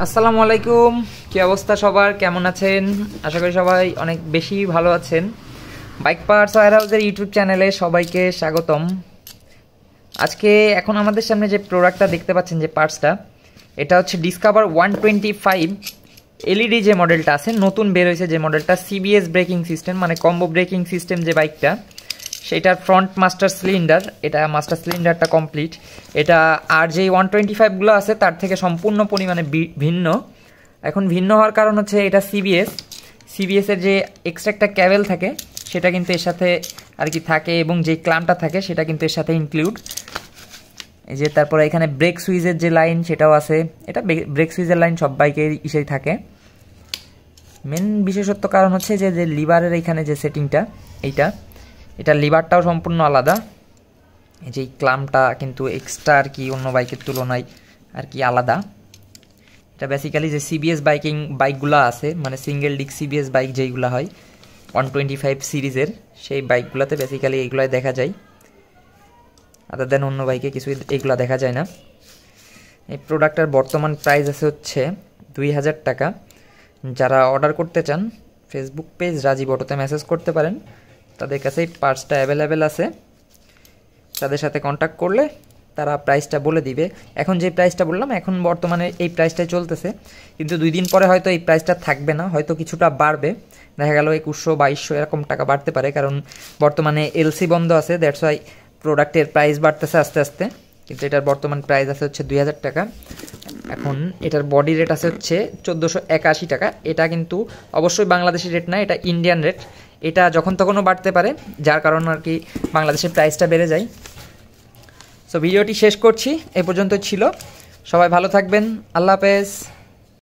আসসালামু আলাইকুম, কি অবস্থা সবার? কেমন আছেন? আশা করি সবাই অনেক বেশি ভালো আছেন। বাইক পার্টস ওয়্যার হাউসের ইউটিউব চ্যানেলে সবাইকে স্বাগতম। আজকে এখন আমাদের সামনে যে প্রোডাক্টটা দেখতে পাচ্ছেন, যে পার্টসটা, এটা হচ্ছে ডিসকভার 125 এলইডি যে মডেলটা আছে, নতুন বের হয়েছে যে মডেলটা, সিবিএস ব্রেকিং সিস্টেম, মানে কম্বো ব্রেকিং সিস্টেম যে বাইকটা, সেটার ফ্রন্ট মাস্টার সিলিন্ডার। এটা মাস্টার সিলিন্ডারটা কমপ্লিট। এটা আর যে 125গুলো আছে তার থেকে সম্পূর্ণ পরিমাণে ভিন্ন। এখন ভিন্ন হওয়ার কারণ হচ্ছে এটা সিবিএসের যে এক্সট্রা একটা ক্যাবেল থাকে সেটা কিন্তু এর সাথে আর কি থাকে, এবং যে ক্ল্যাম্পটা থাকে সেটা কিন্তু এর সাথে ইনক্লুড। এই যে তারপরে এখানে ব্রেক সুইচের যে লাইন সেটাও আছে। এটা ব্রেক সুইচের লাইন সব বাইকের ইসেই থাকে। মেন বিশেষত্ব কারণ হচ্ছে যে লিভারের এখানে যে সেটিংটা, এটা লিভারটাও সম্পূর্ণ আলাদা। এই যে ক্লাম্পটা কিন্তু এক্সট্রা আর কি অন্য বাইকের তুলনায় আর কি আলাদা। এটা বেসিক্যালি যে সিবিএস বাইকগুলো আছে, মানে সিঙ্গেল ডিস্ক সিবিএস বাইক যেইগুলো হয় 125 সিরিজের, সেই বাইকগুলোতে বেসিক্যালি এইগুলাই দেখা যায়। আদার দেন অন্য বাইকে কিছু এইগুলো দেখা যায় না। এই প্রোডাক্টের বর্তমান প্রাইস আছে হচ্ছে 2000 টাকা। যারা অর্ডার করতে চান ফেসবুক পেজ রাজীব অটোতে মেসেজ করতে পারেন, তাদের কাছে এই পার্টসটা অ্যাভেলেবেল আছে। তাদের সাথে কন্ট্যাক্ট করলে তারা প্রাইসটা বলে দিবে। এখন যে প্রাইসটা বললাম, এখন বর্তমানে এই প্রাইসটাই চলতেছে, কিন্তু 2 দিন পরে হয়তো এই প্রাইসটা থাকবে না, হয়তো কিছুটা বাড়বে। দেখা গেল 2100-2200 এরকম টাকা বাড়তে পারে, কারণ বর্তমানে এলসি বন্ধ আছে, দ্যাটস ওয়াই প্রোডাক্টের প্রাইস বাড়তেছে আস্তে আস্তে। কিন্তু এটার বর্তমান প্রাইস আছে হচ্ছে 2000 টাকা। এখন এটার বডি রেট আছে হচ্ছে 1481 টাকা। এটা কিন্তু অবশ্যই বাংলাদেশি রেট না, এটা ইন্ডিয়ান রেট। এটা যখন তখনও বাড়তে পারে, যার কারণে আর কি বাংলাদেশের প্রাইসটা বেড়ে যায়। সো ভিডিওটি শেষ করছি, এ পর্যন্ত ছিল। সবাই ভালো থাকবেন, আল্লাহ হাফেজ।